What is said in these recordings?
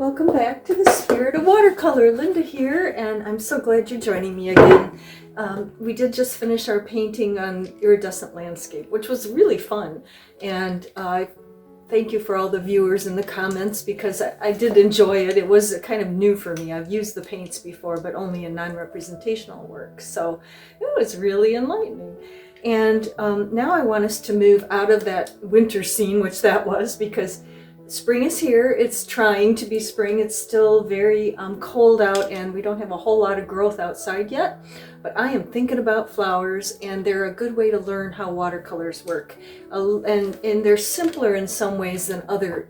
Welcome back to the Spirit of Watercolor. Linda here, and I'm so glad you're joining me again. We did just finish our painting on iridescent landscape, which was really fun, and thank you for all the viewers in the comments because I did enjoy it. It was kind of new for me. I've used the paints before, but only in non-representational work, so it was really enlightening. And now I want us to move out of that winter scene, which that was, because spring is here. It's trying to be spring. It's still very cold out and we don't have a whole lot of growth outside yet, but I am thinking about flowers, and they're a good way to learn how watercolors work. And they're simpler in some ways than other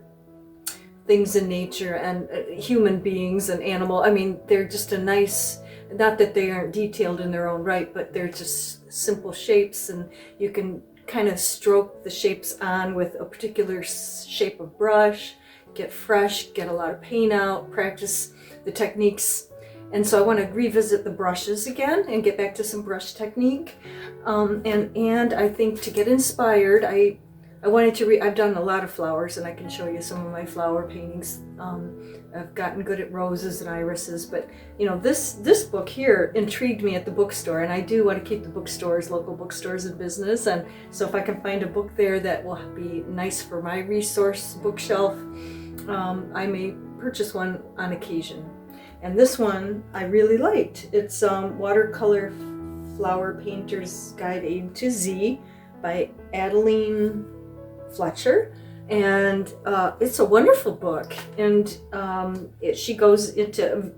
things in nature and human beings and animal. I mean, they're just a nice, not that they aren't detailed in their own right, but they're just simple shapes, and you can kind of stroke the shapes on with a particular shape of brush, get fresh, get a lot of paint out, practice the techniques. And so I want to revisit the brushes again and get back to some brush technique. And I think to get inspired, I wanted to I've done a lot of flowers, and I can show you some of my flower paintings. I've gotten good at roses and irises, but you know, this book here intrigued me at the bookstore, and I do want to keep the bookstores, local bookstores, in business. And so if I can find a book there that will be nice for my resource bookshelf, I may purchase one on occasion. And this one I really liked. It's Watercolor Flower Painter's Guide A to Z by Adeline Fletcher. And it's a wonderful book, and she goes into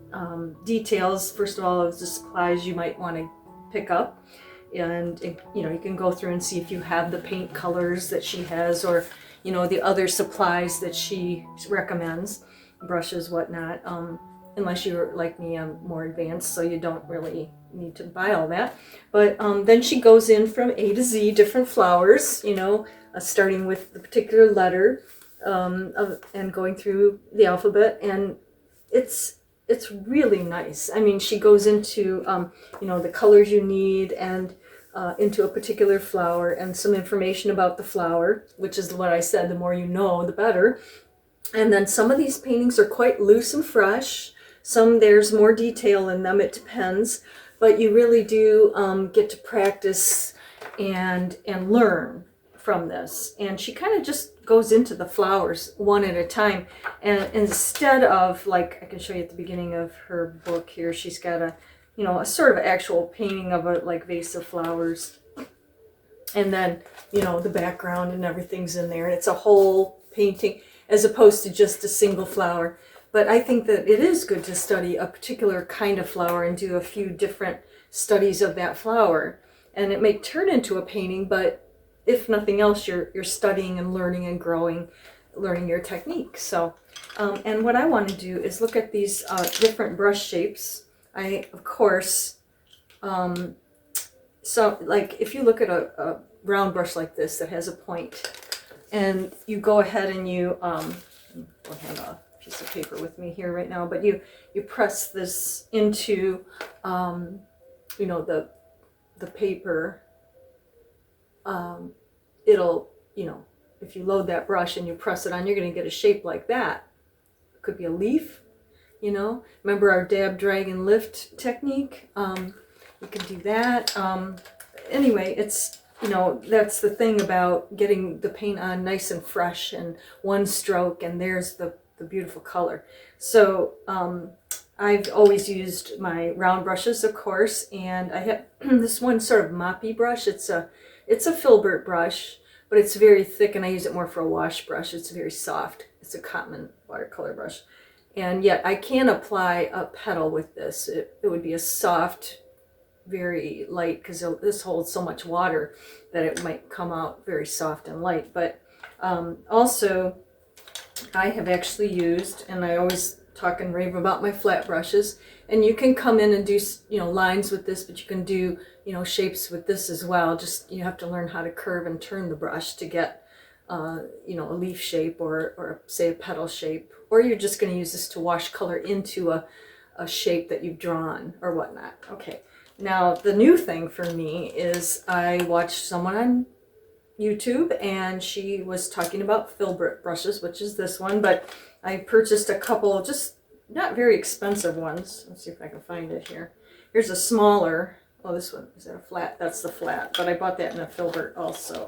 details, first of all, of the supplies you might want to pick up, and you know, you can go through and see if you have the paint colors that she has, or you know, the other supplies that she recommends, brushes, whatnot, unless you're like me, I'm more advanced, so you don't really need to buy all that. But then she goes in from A to Z, different flowers, you know, starting with the particular letter and going through the alphabet, and it's really nice. I mean, she goes into you know, the colors you need, and into a particular flower, and some information about the flower, which is what I said, the more you know, the better. And then some of these paintings are quite loose and fresh. Some there's more detail in them, it depends, but you really do get to practice and learn from this. And she kind of just goes into the flowers one at a time, and instead of, like, I can show you at the beginning of her book here, she's got a, you know, a sort of actual painting of a like vase of flowers, and then, you know, the background and everything's in there, and it's a whole painting as opposed to just a single flower. But I think that it is good to study a particular kind of flower and do a few different studies of that flower, and it may turn into a painting, but if nothing else, you're studying and learning and growing, learning your technique. So, and what I want to do is look at these different brush shapes. I, of course, so like if you look at a round brush like this that has a point, and you go ahead and you, I don't have a piece of paper with me here right now, but you press this into, you know, the paper. It'll, you know, if you load that brush and you press it on, you're going to get a shape like that. It could be a leaf, you know. Remember our dab, drag, and lift technique? You can do that. Anyway, it's, you know, that's the thing about getting the paint on nice and fresh and one stroke, and there's the beautiful color. So I've always used my round brushes, of course, and I have this one sort of moppy brush. It's a filbert brush, but it's very thick, and I use it more for a wash brush. It's very soft. It's a common watercolor brush. And yet I can apply a petal with this. It would be a soft, very light, because this holds so much water that it might come out very soft and light. But also, I have actually used, and I always talk and rave about my flat brushes, and you can come in and do, you know, lines with this, but you can do, you know, shapes with this as well. Just, you have to learn how to curve and turn the brush to get, you know, a leaf shape, or say a petal shape, or you're just going to use this to wash color into a shape that you've drawn or whatnot. Okay, now the new thing for me is I watched someone on YouTube, and she was talking about filbert brushes, which is this one, but I purchased a couple, just not very expensive ones. Let's see if I can find it here. Here's a smaller, oh, this one, is that a flat? That's the flat, but I bought that in a filbert also.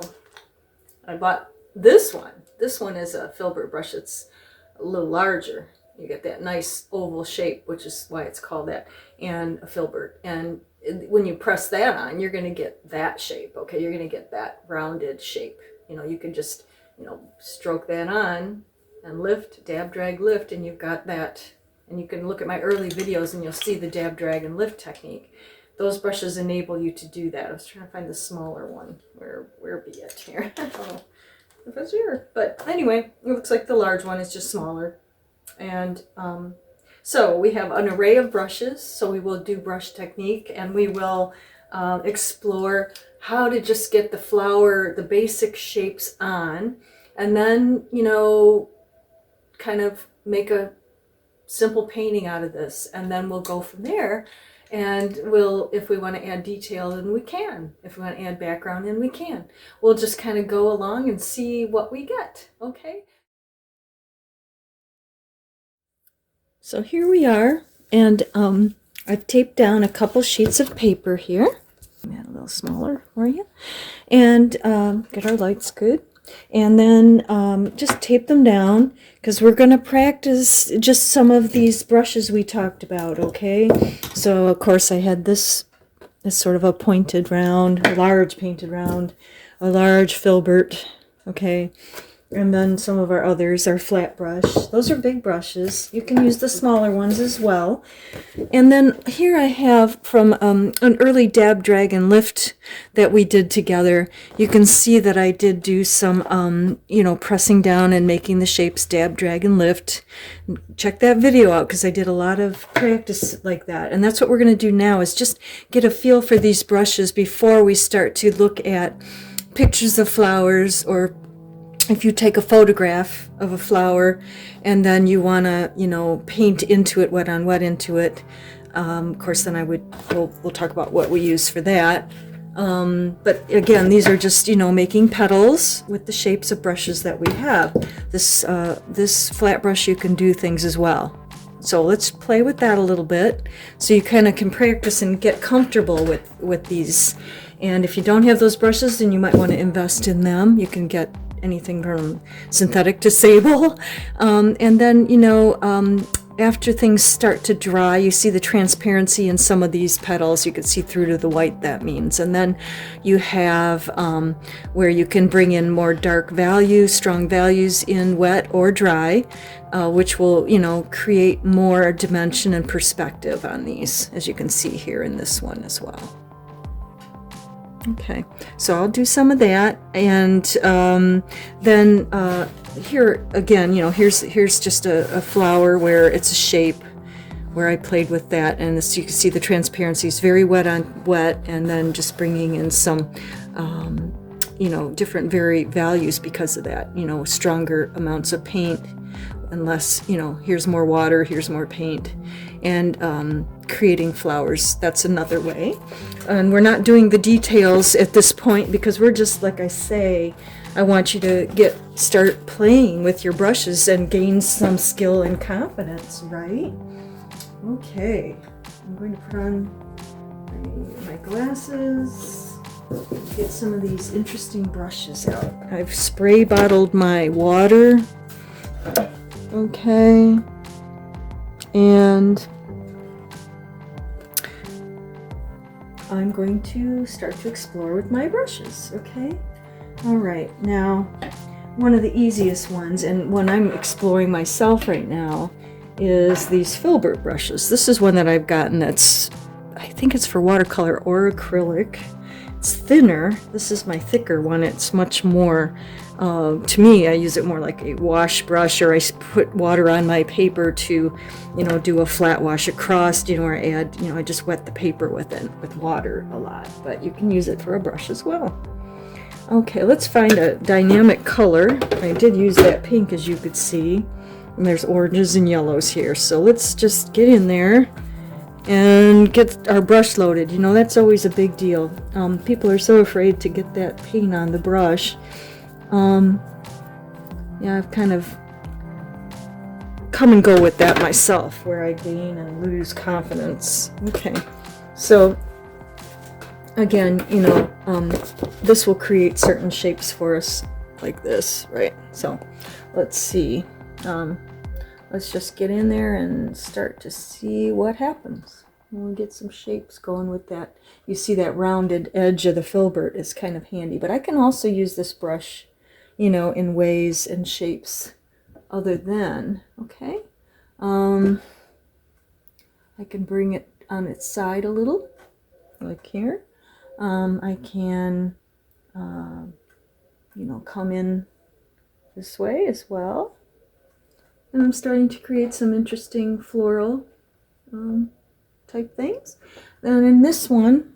I bought this one. This one is a filbert brush. It's a little larger. You get that nice oval shape, which is why it's called that, and a filbert. And when you press that on, you're going to get that shape, okay? You're going to get that rounded shape. You know, you can just, you know, stroke that on and lift, dab, drag, lift, and you've got that. And you can look at my early videos and you'll see the dab, drag, and lift technique. Those brushes enable you to do that. I was trying to find the smaller one. Where be it here? I don't know if it's here. But anyway, it looks like the large one is just smaller. And so we have an array of brushes. So we will do brush technique, and we will explore how to just get the flower, the basic shapes on, and then, you know, kind of make a simple painting out of this. And then we'll go from there. And we'll, if we want to add detail, then we can. If we want to add background, then we can. We'll just kind of go along and see what we get, okay? So here we are, and I've taped down a couple sheets of paper here. Add a little smaller for you. And get our lights good. And then just tape them down, because we're going to practice just some of these brushes we talked about, okay? So, of course, I had this as sort of a pointed round, a large painted round, a large filbert, okay? And then some of our others are flat brush. Those are big brushes. You can use the smaller ones as well. And then here I have from an early dab, drag, and lift that we did together. You can see that I did do some, you know, pressing down and making the shapes dab, drag, and lift. Check that video out, because I did a lot of practice like that. And that's what we're going to do now, is just get a feel for these brushes before we start to look at pictures of flowers, or if you take a photograph of a flower and then you want to, you know, paint into it, wet on wet into it. Of course, then we'll talk about what we use for that. But again, these are just, you know, making petals with the shapes of brushes that we have. This flat brush, you can do things as well. So let's play with that a little bit, so you kind of can practice and get comfortable with these. And if you don't have those brushes, then you might want to invest in them. You can get anything from synthetic to sable. And then, you know, after things start to dry, you see the transparency in some of these petals. You can see through to the white, that means. And then you have where you can bring in more dark values, strong values in wet or dry, which will, you know, create more dimension and perspective on these, as you can see here in this one as well. Okay, so I'll do some of that, and then here again, you know, here's just a flower where it's a shape, where I played with that, and this, you can see the transparency is very wet on wet, and then just bringing in some, you know, different values because of that, you know, stronger amounts of paint, and less, you know, here's more water, here's more paint, and creating flowers. That's another way. And we're not doing the details at this point, because we're just, like I say, I want you to start playing with your brushes and gain some skill and confidence, right? Okay, I'm going to put on my glasses, get some of these interesting brushes out. I've spray bottled my water. Okay, and I'm going to start to explore with my brushes, okay? All right, now, one of the easiest ones, and one I'm exploring myself right now, is these filbert brushes. This is one that I've gotten that's, I think it's for watercolor or acrylic. It's thinner. This is my thicker one. It's much more, to me, I use it more like a wash brush, or I put water on my paper to, you know, do a flat wash across, you know, or add, you know, I just wet the paper with it, with water a lot, but you can use it for a brush as well. Okay, let's find a dynamic color. I did use that pink, as you could see, and there's oranges and yellows here, so let's just get in there and get our brush loaded. You know, that's always a big deal. People are so afraid to get that paint on the brush. Yeah, I've kind of come and go with that myself, where I gain and lose confidence. Okay, so again, you know, this will create certain shapes for us like this, right? So let's see. Let's just get in there and start to see what happens. We'll get some shapes going with that. You see that rounded edge of the filbert is kind of handy, but I can also use this brush, you know, in ways and shapes other than, okay? I can bring it on its side a little, like here. I can, you know, come in this way as well. And I'm starting to create some interesting floral type things. And in this one,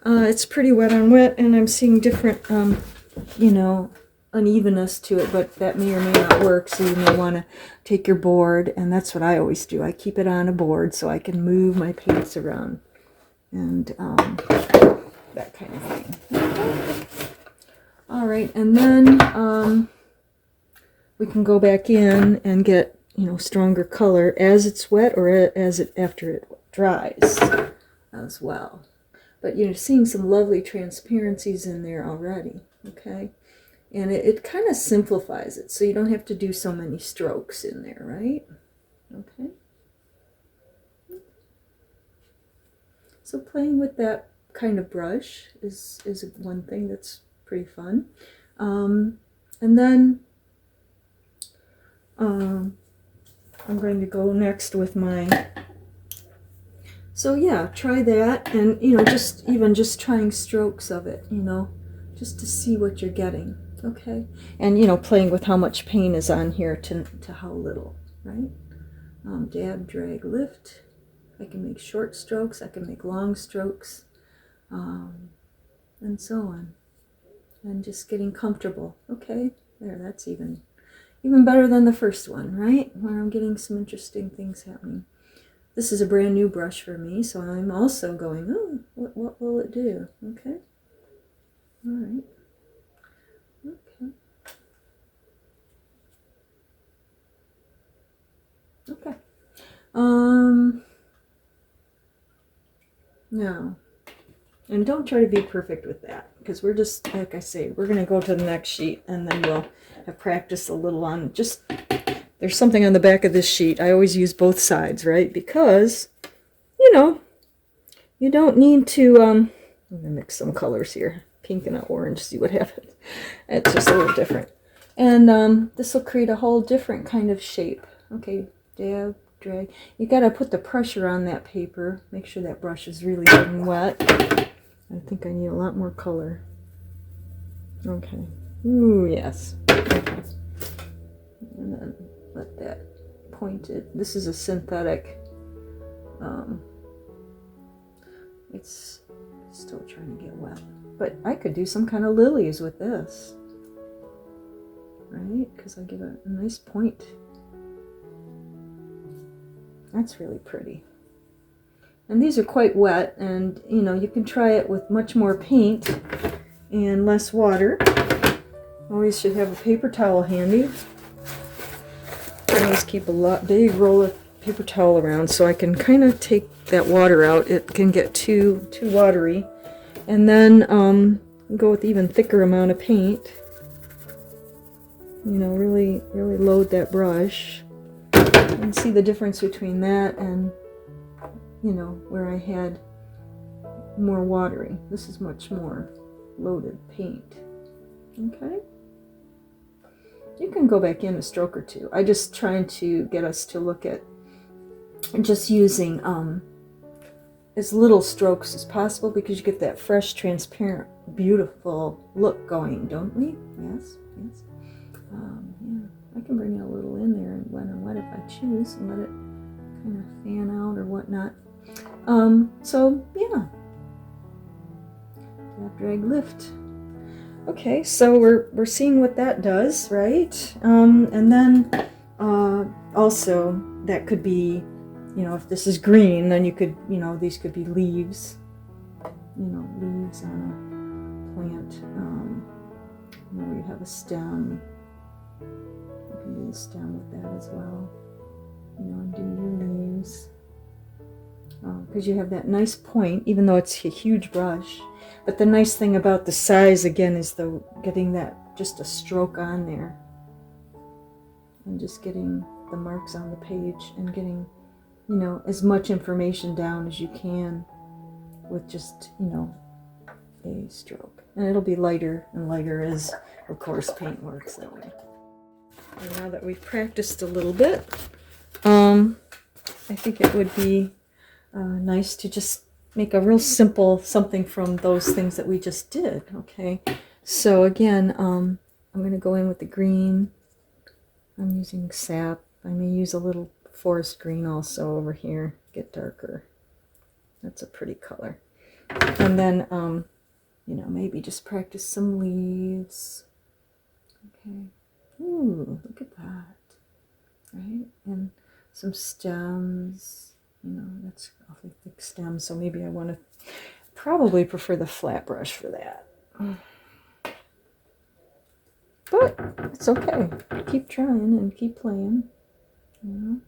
it's pretty wet on wet, and I'm seeing different, you know, unevenness to it, but that may or may not work, so you may want to take your board, and that's what I always do. I keep it on a board so I can move my paints around and that kind of thing. Okay. All right, and then we can go back in and get, you know, stronger color as it's wet or as it after it dries as well. But you're seeing some lovely transparencies in there already, okay? And it kind of simplifies it, so you don't have to do so many strokes in there, right? Okay. So playing with that kind of brush is one thing that's pretty fun. And then I'm going to go next with my, so yeah, try that, and you know, just trying strokes of it, you know, just to see what you're getting, okay? And you know, playing with how much paint is on here to how little, right? Dab, drag, lift. I can make short strokes, I can make long strokes, and so on. And just getting comfortable. Okay, there, that's even better than the first one, right? Where I'm getting some interesting things happening. This is a brand new brush for me, so I'm also going, oh, what will it do? Okay. All right. Okay. Okay. Now, and don't try to be perfect with that, because we're just, like I say, we're going to go to the next sheet, and then we'll have practiced a little on just, there's something on the back of this sheet. I always use both sides, right? Because, you know, you don't need to, I'm going to mix some colors here, pink and orange, see what happens. It's just a little different. And this will create a whole different kind of shape. Okay, dab, drag. You got to put the pressure on that paper. Make sure that brush is really getting wet. I think I need a lot more color. Okay. Ooh, yes. Okay. And then let that pointed. This is a synthetic. It's still trying to get wet. But I could do some kind of lilies with this. Right? Because I give it a nice point. That's really pretty. And these are quite wet, and you know, you can try it with much more paint and less water. Always should have a paper towel handy. I always keep a big roll of paper towel around so I can kind of take that water out. It can get too watery. And then go with even thicker amount of paint. You know, really load that brush. And see the difference between that and, you know, where I had more watery. This is much more loaded paint. Okay? You can go back in a stroke or two. I just trying to get us to look at just using as little strokes as possible, because you get that fresh, transparent, beautiful look going, don't we? Yes, yes. Yeah, I can bring it a little in there and when and what if I choose, and let it kind of fan out or whatnot. So yeah, dab, drag, lift. Okay, so we're seeing what that does, right? And then also that could be, you know, if this is green, then you could, you know, these could be leaves. You know, leaves on a plant. You know, you have a stem. You can do the stem with that as well. you know, and do your leaves. Because you have that nice point, even though it's a huge brush. But the nice thing about the size, again, is getting that, just a stroke on there. And just getting the marks on the page and getting, you know, as much information down as you can with just, you know, a stroke. And it'll be lighter and lighter as, of course, paint works that way. And now that we've practiced a little bit, I think it would be nice to just make a real simple something from those things that we just did. Okay, so again, I'm going to go in with the green. I'm using sap. I may use a little forest green also over here, get darker. That's a pretty color. And then, you know, maybe just practice some leaves. Okay. Ooh, look at that. Right? And some stems. You know, that's awfully thick stem, so maybe I want to probably prefer the flat brush for that. But it's okay. Keep trying and keep playing. You know?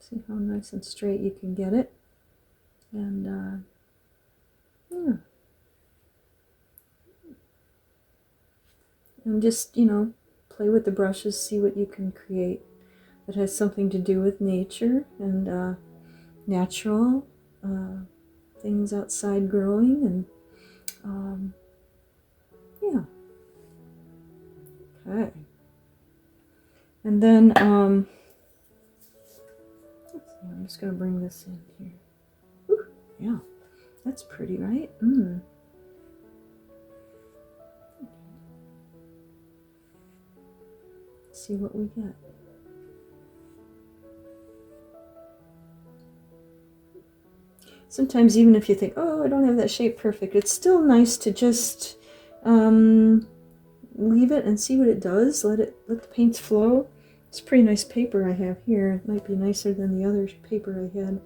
See how nice and straight you can get it. And yeah. And just, you know, play with the brushes, see what you can create that has something to do with nature and natural things outside growing, and yeah. Okay. And then let's see, I'm just going to bring this in here. Ooh, yeah, that's pretty, right? Let's see what we get. Sometimes even if you think, oh, I don't have that shape perfect, it's still nice to just leave it and see what it does. Let the paints flow. It's pretty nice paper I have here. It might be nicer than the other paper I had.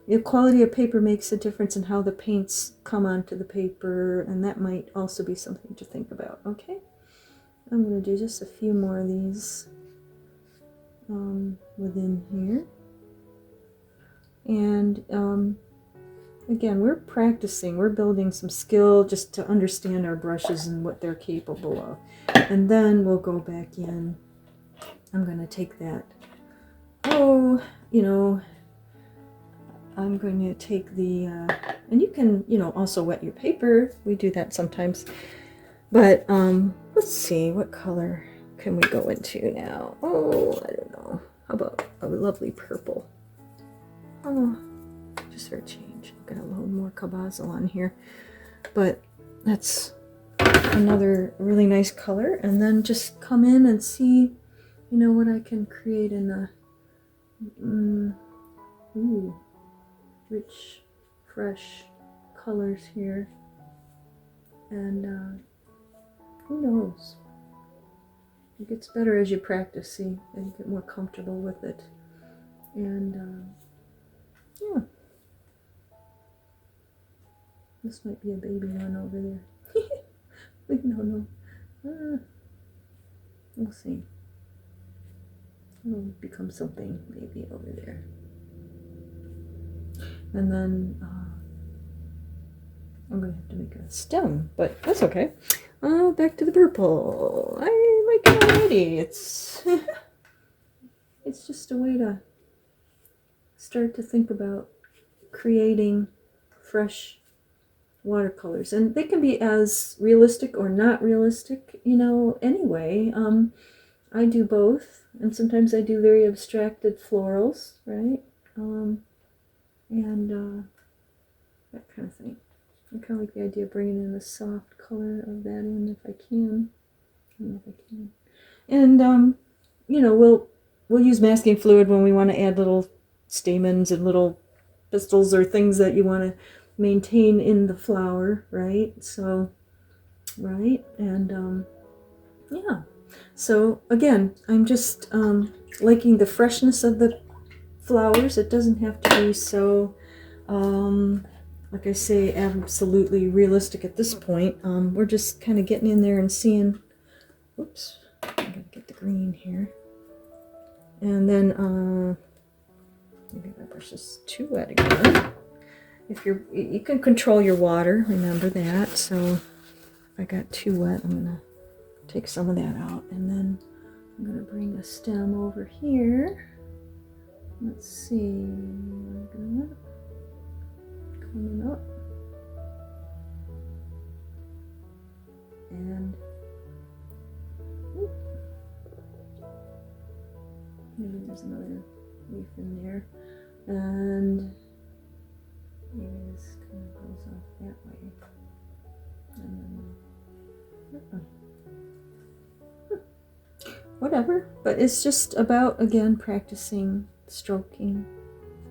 The quality of paper makes a difference in how the paints come onto the paper, and that might also be something to think about. Okay, I'm going to do just a few more of these within here. And again, we're practicing, we're building some skill just to understand our brushes and what they're capable of. And then we'll go back in. I'm going to take that, you know, I'm going to take the, and you can, you know, also wet your paper. We do that sometimes. But let's see, what color can we go into now? Oh, I don't know. How about a lovely purple? Oh, just for a change. I'm going to load more Cabazel on here. But that's another really nice color. And then just come in and see, you know, what I can create in the rich, fresh colors here. And who knows? It gets better as you practice, see, and you get more comfortable with it. And yeah. This might be a baby one over there. We don't know. We'll see. It'll become something maybe over there. And then I'm going to have to make a stem, but that's okay. Back to the purple. I like it already. It's it's just a way to start to think about creating fresh watercolors, and they can be as realistic or not realistic, you know, anyway. I do both, and sometimes I do very abstracted florals, right? And that kind of thing. I kind of like the idea of bringing in the soft color of that in if I can. I don't know if I can. And you know, we'll use masking fluid when we want to add little stamens and little pistils or things that you want to maintain in the flower, right? So, right, and yeah. So again, I'm just liking the freshness of the flowers. It doesn't have to be so, like I say, absolutely realistic at this point. We're just kind of getting in there and seeing. Oops, I gotta get the green here. And then maybe my brush is too wet again. If you can control your water, remember that. So if I got too wet, I'm gonna take some of that out, and then I'm gonna bring a stem over here. Let's see, coming up, and maybe there's another leaf in there, and maybe this kind of goes off that way, and then, whatever. But it's just about, again, practicing stroking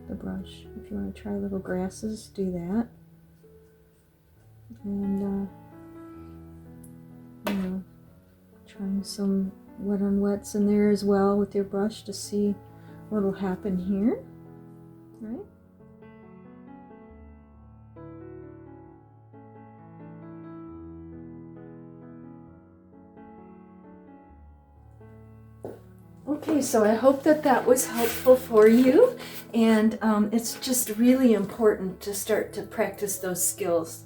the brush. If you want to try little grasses, do that. And you know, trying some wet on wets in there as well with your brush to see what'll happen here, right? Okay, so I hope that that was helpful for you, and it's just really important to start to practice those skills.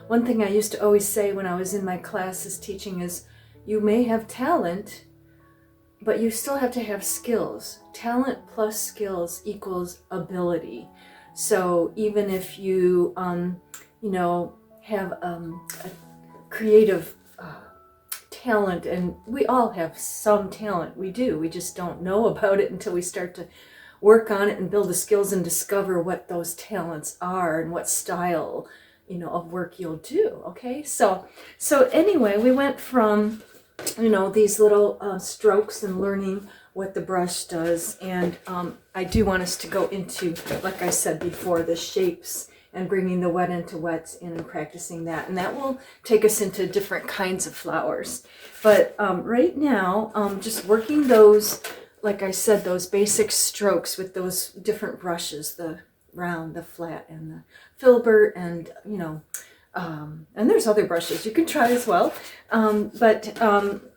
One thing I used to always say when I was in my classes teaching is, you may have talent, but you still have to have skills. Talent plus skills equals ability. So even if you, you know, have a creative talent, and we all have some talent, we do, we just don't know about it until we start to work on it and build the skills and discover what those talents are and what style, you know, of work you'll do. Okay, so anyway, we went from, you know, these little strokes and learning what the brush does, and I do want us to go into, like I said before, the shapes and bringing the wet into wets in and practicing that, and that will take us into different kinds of flowers. But right now, just working those, like I said, those basic strokes with those different brushes, the round, the flat, and the filbert, and you know, and there's other brushes you can try as well, but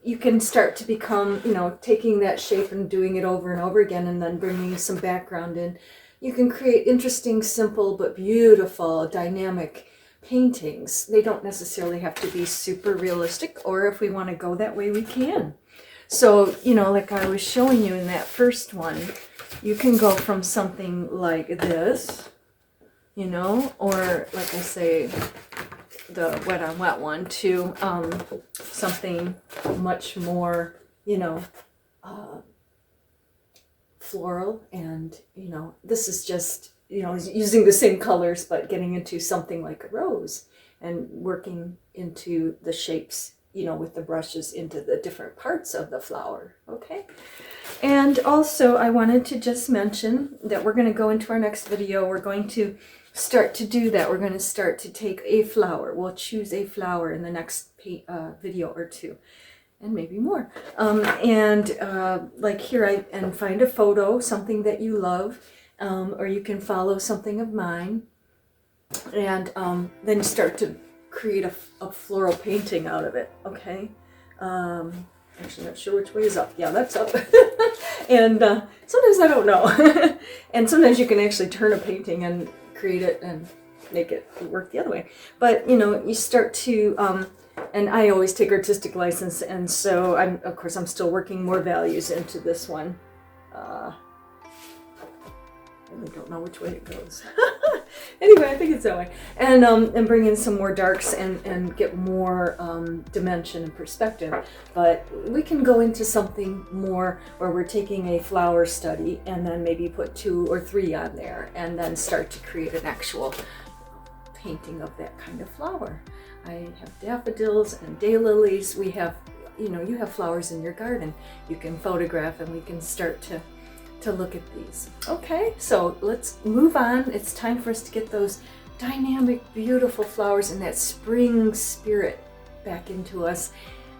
you can start to become, you know, taking that shape and doing it over and over again, and then bringing some background in. You can create interesting, simple, but beautiful, dynamic paintings. They don't necessarily have to be super realistic, or if we want to go that way, we can. So, you know, like I was showing you in that first one, you can go from something like this, you know, or like I say, the wet on wet one, to something much more, you know, floral. And you know, this is just, you know, using the same colors but getting into something like a rose and working into the shapes, you know, with the brushes into the different parts of the flower. Okay, and also I wanted to just mention that we're going to go into our next video. We're going to start to do that. We're going to start to take a flower. We'll choose a flower in the next video or two, and maybe more. Like here, and find a photo, something that you love, or you can follow something of mine, and then start to create a floral painting out of it. Okay. Actually, not sure which way is up. Yeah, that's up. And sometimes I don't know. And sometimes you can actually turn a painting and create it and make it work the other way. But you know, you start to and I always take artistic license, and so of course I'm still working more values into this one. I really don't know which way it goes. Anyway, I think it's that way. And bring in some more darks and get more dimension and perspective. But we can go into something more where we're taking a flower study and then maybe put 2 or 3 on there, and then start to create an actual painting of that kind of flower. I have daffodils and daylilies. We have, you know, you have flowers in your garden. You can photograph, and we can start to look at these. Okay, so let's move on. It's time for us to get those dynamic, beautiful flowers and that spring spirit back into us.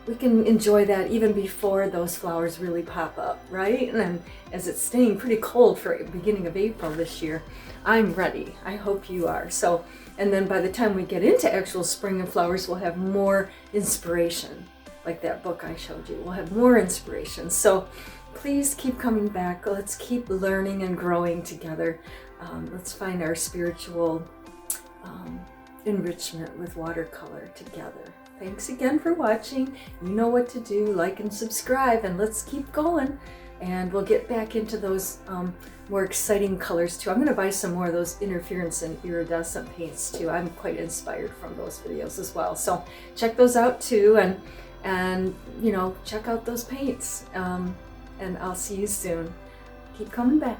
We can enjoy that even before those flowers really pop up, right? And then, as it's staying pretty cold for the beginning of April this year, I'm ready. I hope you are. So, and then by the time we get into actual spring and flowers, we'll have more inspiration. Like that book I showed you, we'll have more inspiration. So please keep coming back. Let's keep learning and growing together. Let's find our spiritual enrichment with watercolor together. Thanks again for watching. You know what to do. Like and subscribe, and let's keep going. And we'll get back into those more exciting colors too. I'm going to buy some more of those interference and iridescent paints too. I'm quite inspired from those videos as well. So check those out too, and you know, check out those paints. And I'll see you soon. Keep coming back.